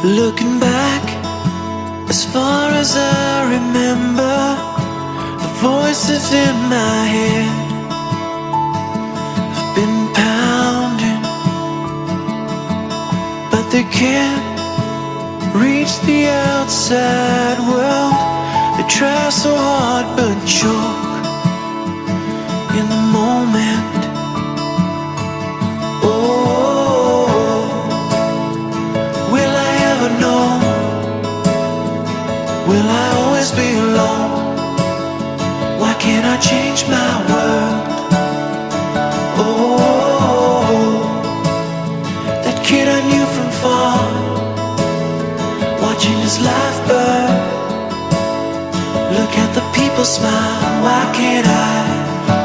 Looking back, as far as I remember, the voices in my head have been pounding, but they can't reach the outside world. They try so hard but choke in the moment. Oh, will I ever know? Will I always be alone? Why can't I change my world? Oh, that kid I knew from far, watching his life burn. Look at the people smile. Why can't I?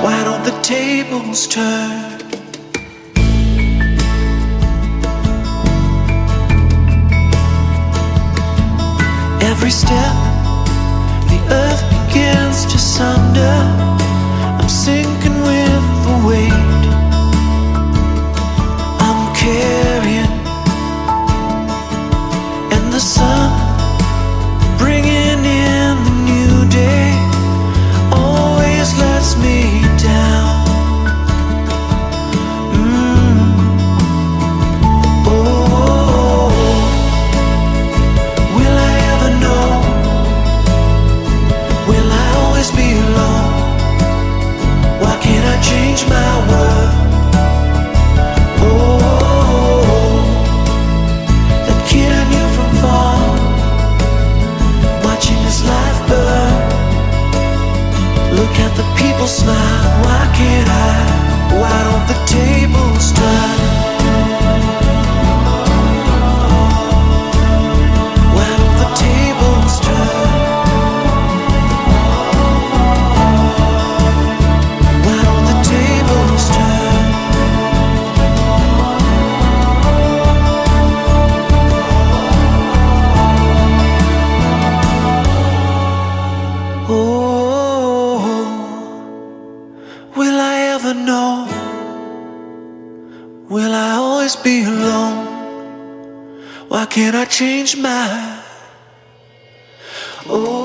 Why don't the tables turn? Every step, the earth begins to sunder. I'm sinking with the weight I'm carrying, and the sun bringing in the new day always lets me down. Oh, will I ever know? Will I always be alone? Why can't I change my world? Oh, that kid I knew from far, watching his life burn. Look at the people smile. Why can't I? Why don't the tables turn? Why don't the tables turn? Why don't the tables turn? Oh, will I ever know? Will I always be alone? Why can't I change my? Oh.